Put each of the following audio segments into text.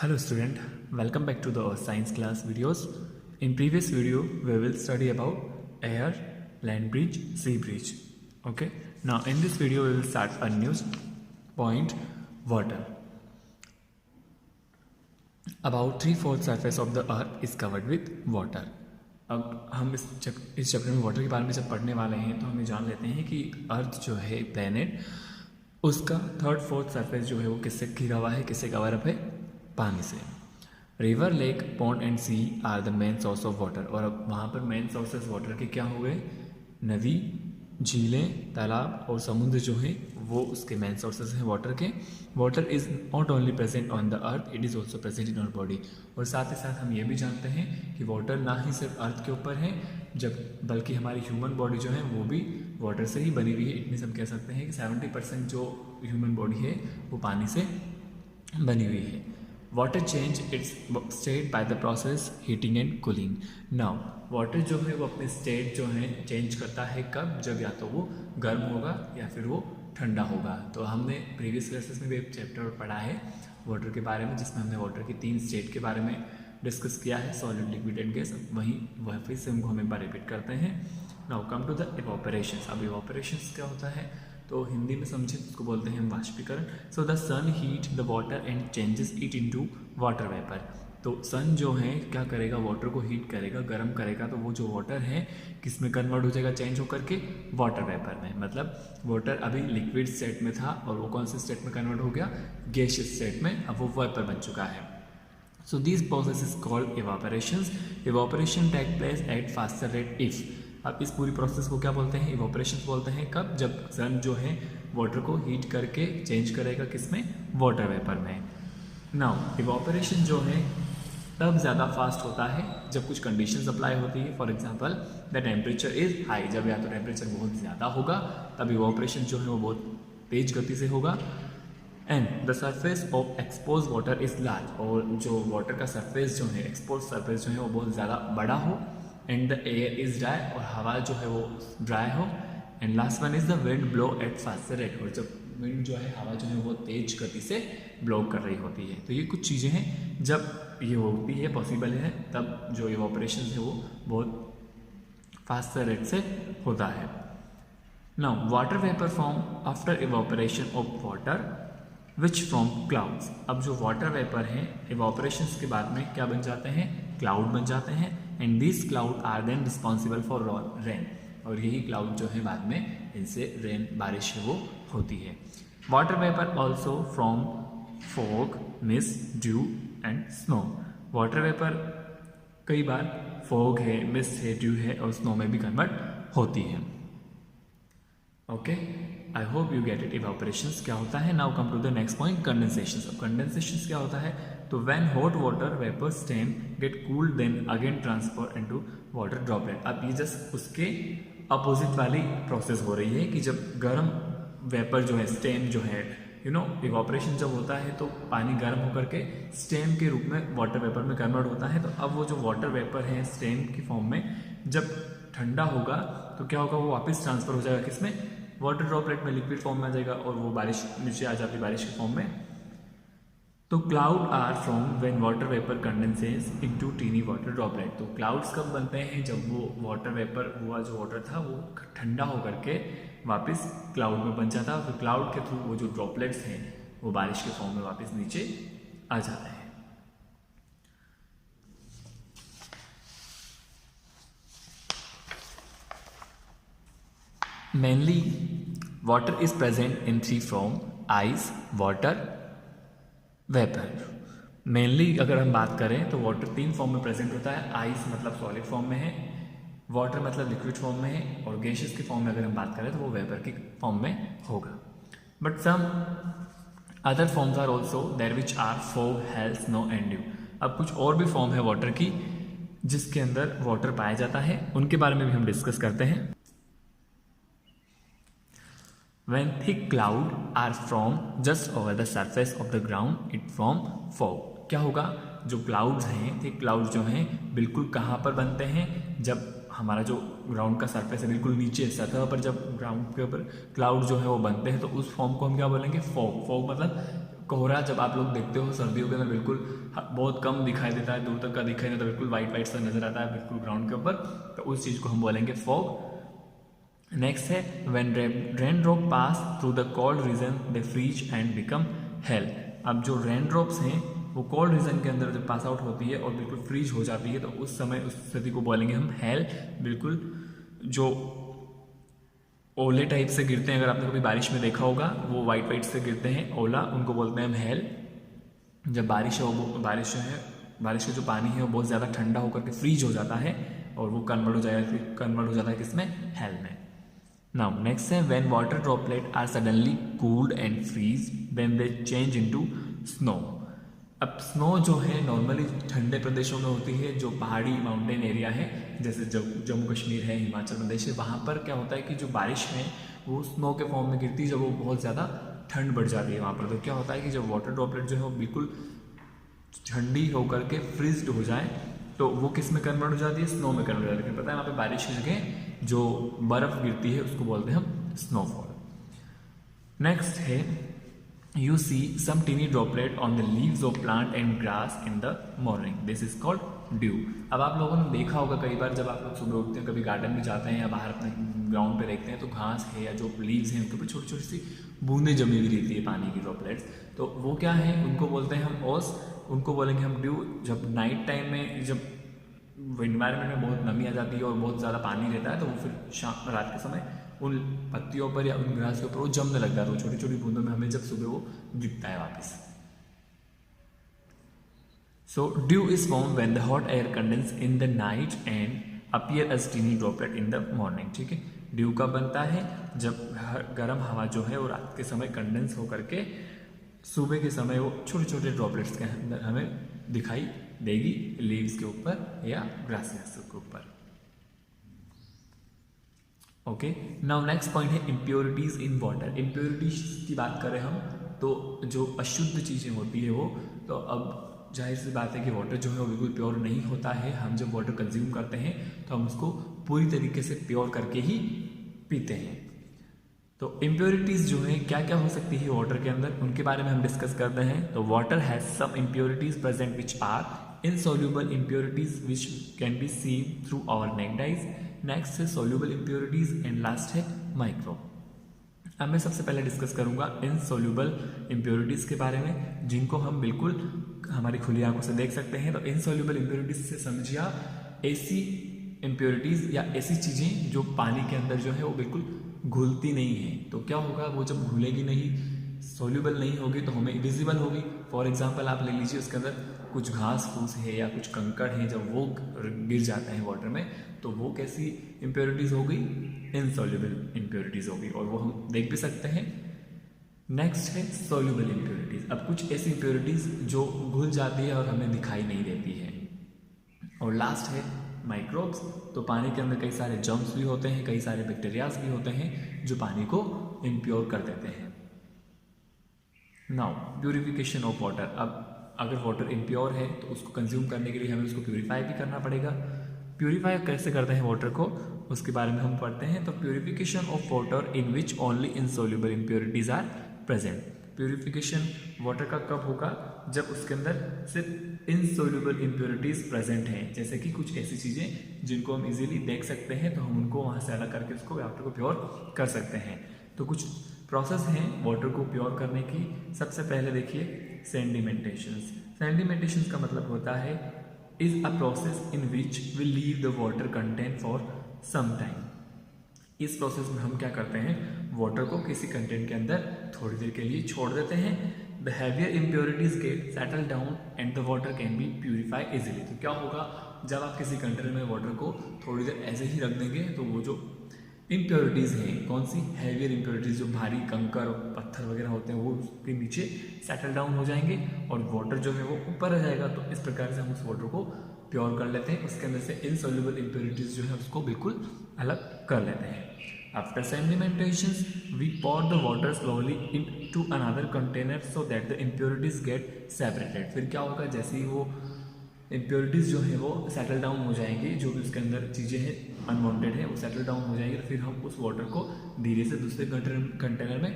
Hello student, welcome back to the science class videos. In previous video we will study about air, land bridge, sea bridge. Okay, now in this video we will start a new point, water. About 3/4 surface of the earth is covered with water. अब हम इस chapter में water के बारे में जब पढ़ने वाले हैं तो हमें जान लेते हैं कि अर्थ जो है प्लेनेट, उसका 3/4 सरफेस जो है वो किससे घिरा हुआ है, किससे कवर अप है, पानी से। River, lake, pond and sea are the main source of water. और अब वहाँ पर मेन सोर्सेज वाटर के क्या हो गए? नदी, झीलें, तालाब और समुद्र जो है वो उसके मेन सोर्सेज हैं वाटर के। Water is not only present on the earth, it is also present in our body. और साथ ही साथ हम ये भी जानते हैं कि वाटर ना ही सिर्फ अर्थ के ऊपर है, बल्कि हमारी ह्यूमन बॉडी जो है वो भी वाटर से ही बनी हुई है। इट मीन्स हम कह सकते हैं कि 70% जो ह्यूमन बॉडी है वो पानी से बनी हुई है। Water change it's state by the process heating and cooling. Now water जो है वो अपने स्टेट जो है चेंज करता है कब? जब या तो वो गर्म होगा या फिर वो ठंडा होगा। तो हमने प्रीवियस क्लासेस में भी एक चैप्टर पढ़ा है वाटर के बारे में, जिसमें हमने वाटर की 3 स्टेट के बारे में डिस्कस किया है, सॉलिड, लिक्विड एंड गैस। वह फिर से हमको हम एक बार रिपीट करते हैं। Now come to the evaporations. अब इवापोरेशंस क्या होता है तो हिंदी में समझे उसको बोलते हैं वाष्पीकरण। So the sun heat the water and changes it into water vapour. तो सन जो है क्या करेगा? वाटर को हीट करेगा, गर्म करेगा, तो वो जो वाटर है किस में कन्वर्ट हो जाएगा? चेंज होकर के वाटर वेपर में। मतलब वाटर अभी लिक्विड स्टेट में था और वो कौन से स्टेट में कन्वर्ट हो गया? गैसियस स्टेट में। अब वो वेपर बन चुका है। So this process is called evaporations. Evaporation take place at faster rate if. अब इस पूरी प्रोसेस को क्या बोलते हैं? इवापोरेशन बोलते हैं। कब? जब सन जो है वाटर को हीट करके चेंज करेगा किस में? वाटर वेपर में। नाउ इवापोरेशन जो है तब ज़्यादा फास्ट होता है जब कुछ कंडीशंस अप्लाई होती है। For example the temperature is high. जब या तो टेम्परेचर बहुत ज़्यादा होगा तब इवापोरेशन जो है वो बहुत तेज गति से होगा। And the surface of expose water is large. और जो वाटर का सरफेस जो है, एक्सपोज सरफेस जो है वो बहुत ज़्यादा बड़ा हो। And the air is dry. और हवा जो है वो ड्राई हो। And last one is the wind blow eight faster rate. और जब विंड जो है, हवा जो है वो तेज गति से ब्लो कर रही होती है। तो ये कुछ चीज़ें हैं, जब ये होती है, पॉसिबल है, तब जो इवापोरेशन है वो बहुत फास्टर रेट से होता है। Now water vapour form after evaporation of water which from clouds. अब जो वाटर वेपर हैं इवापोरेशन के बाद में क्या बन जाते हैं? क्लाउड बन जाते हैं। And this cloud are then responsible for rain. और यही क्लाउड जो है बाद में इनसे रेन, बारिश है वो होती है। Water vapour also from fog, mist, dew and snow. Water vapour कई बार फॉग है, मिस्ट है, ड्यू है और स्नो में भी कन्वर्ट होती है। Okay, I hope you get it. Evaporations क्या होता है? Now come to the next point, condensations. अब कंडेंसेशंस क्या होता है? तो when hot water vapour steam get cooled then again transfer into water droplet. अब ये जस्ट उसके अपोजिट वाली प्रोसेस हो रही है कि जब गर्म वेपर जो है, स्टेम जो है, इवापोरेशन जब होता है तो पानी गर्म होकर के स्टेम के रूप में वाटर वेपर में कन्वर्ट होता है। तो अब वो जो वाटर वेपर है स्टेम की फॉर्म में, जब ठंडा होगा तो क्या होगा? वो वापस ट्रांसफर हो जाएगा किसमें? वाटर ड्रॉपलेट में, लिक्विड फॉर्म में आ जाएगा और वो बारिश नीचे आ जाती है बारिश के फॉर्म में। तो cloud are from when water vapour condenses into tiny water droplet. तो क्लाउड्स कब बनते हैं? जब वो वाटर वेपर हुआ, जो वाटर था वो ठंडा होकर के वापस क्लाउड में बन जाता है। तो क्लाउड के थ्रू वो जो ड्रॉपलेट्स हैं वो बारिश के फॉर्म में वापस नीचे आ जाते हैं। Mainly water is present in 3 form: ice, water, vapour. Mainly अगर हम बात करें तो वाटर 3 फॉर्म में प्रेजेंट होता है। आइस मतलब सॉलिड फॉर्म में है, वाटर मतलब लिक्विड फॉर्म में है, और गैसेस की फॉर्म में अगर हम बात करें तो वो वेपर की फॉर्म में होगा। But some other forms are also there which are fog, hail, snow and dew. अब कुछ और भी फॉर्म है वाटर की जिसके अंदर वाटर पाया जाता है, उनके बारे में भी हम डिस्कस करते हैं। When thick cloud are formed just over the surface of the ground, it form fog. क्या होगा? जो क्लाउड्स हैं, थिक क्लाउड्स जो हैं, बिल्कुल कहाँ पर बनते हैं? जब हमारा जो ग्राउंड का सरफेस है बिल्कुल नीचे सतह पर जब ग्राउंड के ऊपर क्लाउड जो है वो बनते हैं तो उस फॉर्म को हम क्या बोलेंगे, फॉग। फॉग मतलब कोहरा। जब आप लोग देखते हो सर्दियों के अंदर बिल्कुल बहुत कम दिखाई देता है, दूर तक का दिखाई देता है, बिल्कुल वाइट वाइट सा नजर आता है बिल्कुल ग्राउंड के ऊपर, तो उस चीज़ को हम बोलेंगे फॉग। नेक्स्ट है when rain drop pass through the cold region they freeze and become hail. अब जो रेन ड्रॉप्स हैं वो कोल्ड रीजन के अंदर जब पास आउट होती है और बिल्कुल फ्रीज हो जाती है तो उस समय उस स्थिति को बोलेंगे हम हेल। बिल्कुल जो ओले टाइप से गिरते हैं, अगर आपने कभी बारिश में देखा होगा, वो वाइट वाइट से गिरते हैं ओला, उनको बोलते हैं हम हेल। जब बारिश है वो बारिश जो है, बारिश का जो पानी है वो बहुत ज़्यादा ठंडा होकर के फ्रीज हो जाता है और वो कन्वर्ट हो जाता है किसमें, हेल में। नाउ नेक्स्ट है when water droplet are suddenly cooled and freeze then they change into snow. अब स्नो जो है नॉर्मली ठंडे प्रदेशों में होती है, जो पहाड़ी माउंटेन एरिया है जैसे जम्मू कश्मीर है, हिमाचल प्रदेश है, वहाँ पर क्या होता है कि जो बारिश में वो स्नो के फॉर्म में गिरती है, जब वो बहुत ज़्यादा ठंड बढ़ जाती है वहाँ पर, तो क्या होता है कि जब वाटर ड्रॉपलेट जो है वो बिल्कुल ठंडी होकर के फ्रीज्ड हो जाए तो वो किस में कन्वर्ट हो जाती है, स्नो में कन्वर्ट हो जाती है। पता है वहाँ पे बारिश की जगह जो बर्फ़ गिरती है उसको बोलते हैं हम स्नोफॉल। नेक्स्ट है you see some teeny droplet on the leaves of plant and grass in the morning, this is called dew। अब आप लोगों ने देखा होगा कई बार जब आप लोग सुबह उठते हैं, कभी गार्डन में जाते हैं या बाहर अपने ग्राउंड पे देखते हैं, तो घास है या जो लीव्स हैं उनके ऊपर छोटी छोटी सी बूंदें जमी हुई रहती है पानी की ड्रॉपलेट्स, तो वो क्या है, उनको बोलते हैं हम ओस, उनको बोलेंगे हम ड्यू। जब नाइट टाइम में जब इन्वायरमेंट में बहुत नमी आ जाती है और बहुत ज़्यादा पानी रहता है तो वो फिर शाम रात के समय उन पत्तियों पर या उन घास के ऊपर वो जमने लग जाता है, छोटी छोटी बूंदों में हमें जब सुबह वो दिखता है वापस। So dew is form when the hot air condense in the night and appear as tiny droplet in the morning. ठीक है, ड्यू कब बनता है, जब गर्म हवा जो है वो रात के समय कंडेंस होकर के सुबह के समय वो छोटे छोटे ड्रॉपलेट्स के अंदर हमें दिखाई देगी, लीव्स के ऊपर या ग्रासेस के ऊपर। ओके, नाउ नेक्स्ट पॉइंट है इम्प्योरिटीज इन वाटर। इम्प्योरिटीज की बात करें हम तो जो अशुद्ध चीज़ें होती है वो, तो अब जाहिर सी बात है कि वाटर जो है वो बिल्कुल प्योर नहीं होता है। हम जब वाटर कंज्यूम करते हैं तो हम उसको पूरी तरीके से प्योर करके ही पीते हैं। तो इम्प्योरिटीज़ जो है क्या क्या हो सकती है वाटर के अंदर, उनके बारे में हम डिस्कस करते हैं। तो water has some impurities present which are insoluble impurities which can be seen through our naked eyes. Next है सोल्यूबल इम्प्योरिटीज एंड लास्ट है माइक्रो। अब मैं सबसे पहले डिस्कस करूंगा इनसॉल्यूबल इम्प्योरिटीज के बारे में, जिनको हम बिल्कुल हमारी खुली आंखों से देख सकते हैं। तो इनसॉल्यूबल इम्प्योरिटीज से समझिए आप ऐसी इम्प्योरिटीज या ऐसी चीज़ें जो पानी के अंदर जो है वो बिल्कुल घुलती नहीं है। तो क्या होगा, वो जब घुलेगी नहीं, सोल्यूबल नहीं होगी तो हमें विजिबल होगी। फॉर एग्जाम्पल आप ले लीजिए, उसके अंदर कुछ घास फूस है या कुछ कंकड़ है, जब वो गिर जाते हैं वाटर में तो वो कैसी इम्प्योरिटीज़ हो गई, इनसॉल्यूबल इम्प्योरिटीज़ हो गई, और वो हम देख भी सकते हैं। नेक्स्ट है सोल्यूबल इम्प्योरिटीज़। अब कुछ ऐसी इम्प्योरिटीज़ जो घुल जाती है और हमें दिखाई नहीं देती है। और लास्ट है माइक्रोब्स। तो पानी के अंदर कई सारे जर्म्स भी होते हैं, कई सारे बैक्टीरियाज भी होते हैं जो पानी को इम्प्योर कर देते हैं। Now purification of water. अब अगर वाटर इम्प्योर है तो उसको कंज्यूम करने के लिए हमें उसको प्यूरिफाई भी करना पड़ेगा। प्यूरिफाई कैसे करते हैं वाटर को, उसके बारे में हम पढ़ते हैं। तो purification of water in which only insoluble impurities are present. Purification water का कब होगा, जब उसके अंदर सिर्फ इनसॉल्यूबल इम्प्योरिटीज प्रेजेंट हैं, जैसे कि कुछ ऐसी चीज़ें जिनको हम इजीली देख सकते हैं तो हम उनको वहाँ से अलग करके उसको वाटर को प्योर कर सकते हैं। तो कुछ प्रोसेस हैं वाटर को प्योर करने की। सबसे पहले देखिए सेडिमेंटेशंस। सेडिमेंटेशंस का मतलब होता है is a process in which we leave the water content for some time. इस प्रोसेस में हम क्या करते हैं, वाटर को किसी कंटेंट के अंदर थोड़ी देर के लिए छोड़ देते हैं। The heavier impurities get settle down and the water can be purify easily. तो क्या होगा, जब आप किसी कंटेनर में वाटर को थोड़ी देर ऐसे ही रख देंगे तो वो जो इम्प्योरिटीज़ हैं, कौन सी, हैवियर इम्प्योरिटीज़, जो भारी कंकर पत्थर वगैरह होते हैं वो उसके नीचे सेटल डाउन हो जाएंगे और वाटर जो है वो ऊपर आ जाएगा। तो इस प्रकार से हम उस वाटर को प्योर कर लेते हैं, उसके अंदर से इनसॉल्यूबल इम्प्योरिटीज़ जो है उसको बिल्कुल अलग कर लेते हैं। After sedimentations we pour the water slowly into another container so that the impurities get separated। फिर क्या होगा, जैसे ही वो इम्प्योरिटीज़ जो है वो सेटल डाउन हो जाएंगी, जो भी उसके अंदर चीज़ें हैं अनवांटेड है वो सेटल डाउन हो जाएंगी, तो फिर हम उस वाटर को धीरे से दूसरे कंटेनर में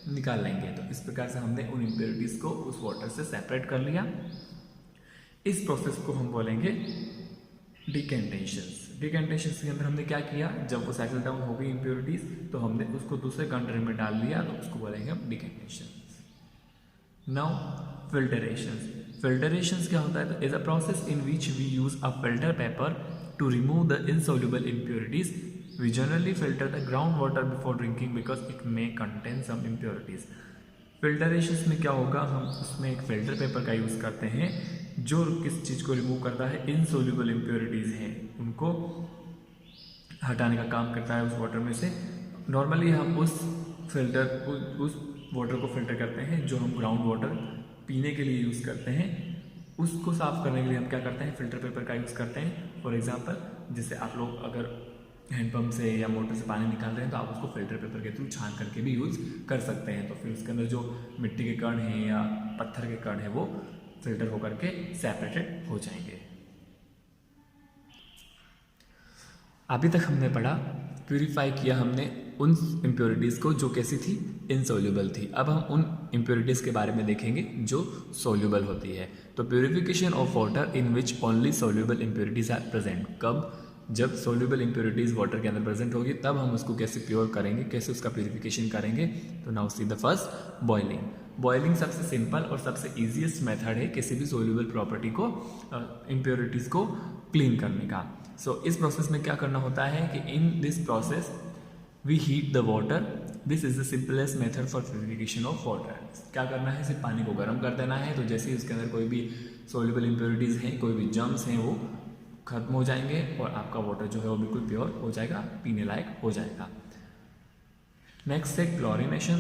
निकाल लेंगे। तो इस प्रकार से हमने उन इम्प्योरिटीज़ को उस वाटर से सेपरेट कर लिया। इस प्रोसेस को हम बोलेंगे डिकेंटेशंस। डिकेंटेशंस के अंदर हमने क्या किया, जब वो सेटल डाउन हो गई इम्प्योरिटीज़ तो हमने उसको दूसरे कंटेनर में डाल दिया, तो उसको बोलेंगे हम डिकेंटेशंस। नाउ फिल्टरेशंस। फिल्टरेशंस क्या होता है, तो is a process in which we use a filter paper to remove the insoluble impurities. We generally filter the ground water before drinking because it may contain some impurities. Filtrations में क्या होगा, हम उसमें एक फिल्टर पेपर का use करते हैं जो किस चीज़ को रिमूव करता है, इनसॉल्युबल इम्प्योरिटीज़ हैं उनको हटाने का काम करता है उस वाटर में से। नॉर्मली हम उस वाटर को फिल्टर करते हैं जो हम ग्राउंड वाटर पीने के लिए यूज़ करते हैं, उसको साफ़ करने के लिए हम क्या करते हैं, फिल्टर पेपर का यूज़ करते हैं। फॉर एग्जांपल जैसे आप लोग अगर हैंडपम्प से या मोटर से पानी निकाल रहे हैं तो आप उसको फिल्टर पेपर के थ्रू छान करके भी यूज़ कर सकते हैं, तो फिर उसके अंदर जो मिट्टी के कण हैं या पत्थर के कण हैं वो फिल्टर होकर के सेपरेटेड हो जाएंगे। अभी तक हमने पढ़ा, प्यूरिफाई किया हमने उन इम्प्योरिटीज़ को जो कैसी थी, इनसॉल्युबल थी। अब हम उन इम्प्योरिटीज़ के बारे में देखेंगे जो सॉल्युबल होती है। तो purification of water in which only soluble impurities are present. कब, जब सॉल्युबल इम्प्योरिटीज़ वाटर के अंदर प्रेजेंट होगी तब हम उसको कैसे प्योर करेंगे, कैसे उसका प्यूरिफिकेशन करेंगे। तो now see the first, boiling. Boiling सबसे सिंपल और सबसे ईजीएस्ट मेथड है किसी भी सॉल्युबल प्रॉपर्टी को, इम्प्योरिटीज़ को क्लीन करने का। सो इस प्रोसेस में क्या करना होता है कि in this process we heat the water. This is the simplest method for purification of water. क्या करना है, सिर्फ पानी को गर्म कर देना है, तो जैसे ही उसके अंदर कोई भी सॉल्युबल इम्प्योरिटीज़ हैं, कोई भी जर्म्स हैं, वो खत्म हो जाएंगे और आपका वाटर जो है वो बिल्कुल प्योर हो जाएगा, पीने लायक हो जाएगा। नेक्स्ट है क्लोरिनेशन।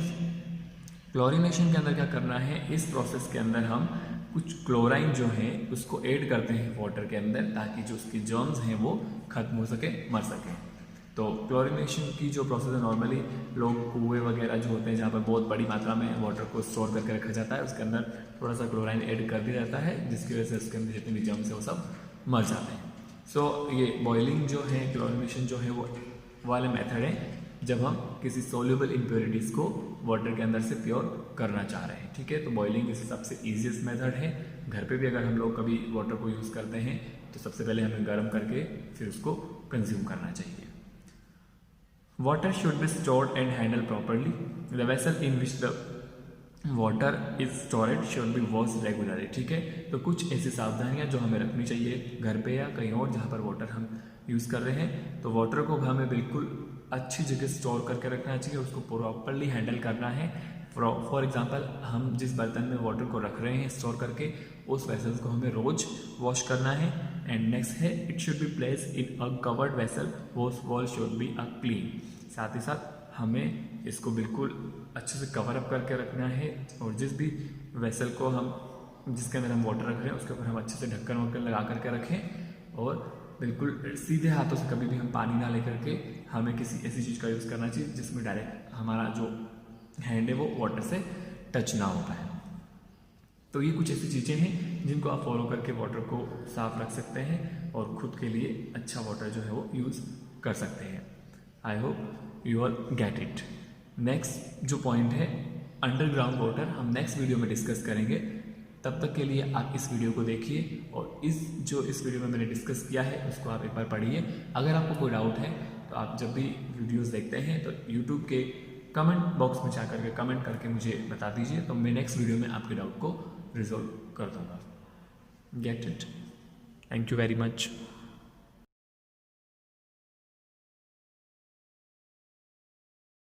क्लोरिनेशन के अंदर क्या करना है, इस प्रोसेस के अंदर हम कुछ क्लोराइन जो है उसको ऐड करते हैं वाटर के अंदर ताकि जो उसकी जर्म्स हैं वो खत्म हो सके, मर सके। तो क्लोरिनेशन की जो प्रोसेस है, नॉर्मली लोग कुएं वगैरह जो होते हैं जहाँ पर बहुत बड़ी मात्रा में वाटर को स्टोर करके रखा जाता है, उसके अंदर थोड़ा सा क्लोराइन ऐड कर दिया जाता है जिसकी वजह से उसके अंदर जितने भी जर्म्स हैं वो सब मर जाते हैं। सो ये बॉइलिंग जो है, क्लोरिनेशन जो है वो वाले मेथड है जब हम किसी सॉल्युबल इम्प्योरिटीज़ को वाटर के अंदर से प्योर करना चाह रहे हैं। ठीक है, तो बॉइलिंग इस सबसे ईजीएस्ट मेथड है। घर पे भी अगर हम लोग कभी वाटर को यूज़ करते हैं तो सबसे पहले हमें गर्म करके फिर उसको कंज्यूम करना चाहिए। Water should be stored and handle properly. The vessel in which the water is storeyed should be wash regularly. ठीक है, तो कुछ ऐसी सावधानियां जो हमें रखनी चाहिए घर पे या कहीं और जहाँ पर वाटर हम यूज़ कर रहे हैं। तो वाटर को हमें बिल्कुल अच्छी जगह स्टोर करके रखना चाहिए, उसको प्रॉपरली हैंडल करना है। फॉर एग्जांपल हम जिस बर्तन में वाटर को रख रहे हैं स्टोर करके, उस वेसल्स को हमें रोज वॉश करना है। एंड नेक्स्ट है, it should be place in a covered vessel, wall should be a clean. साथ ही साथ हमें इसको बिल्कुल अच्छे से कवर अप करके रखना है और जिस भी वेसल को हम जिसके अंदर हम वाटर रख रहे हैं उसके ऊपर हम अच्छे से ढक्कन वक्कन लगा करके रखें और बिल्कुल सीधे हाथों से कभी भी हम पानी ना लेकर के हमें किसी ऐसी चीज़ का यूज़ करना चाहिए जिसमें डायरेक्ट हमारा जो हैंड है वो वाटर से टच ना हो पाए। तो ये कुछ ऐसी चीज़ें हैं जिनको आप फॉलो करके वाटर को साफ रख सकते हैं और ख़ुद के लिए अच्छा वाटर जो है वो यूज़ कर सकते हैं। आई hope you all get it. Next जो पॉइंट है अंडरग्राउंड वाटर, हम नेक्स्ट वीडियो में डिस्कस करेंगे। तब तक के लिए आप इस वीडियो को देखिए और इस वीडियो में मैंने डिस्कस किया है उसको आप एक बार पढ़िए। अगर आपको कोई डाउट है तो आप जब भी वीडियोस देखते हैं तो यूट्यूब के कमेंट बॉक्स में जा करके कमेंट करके मुझे बता दीजिए, तो मैं नेक्स्ट वीडियो में आपके डाउट को रिजॉल्व कर दूँगा। Get it. Thank you very much.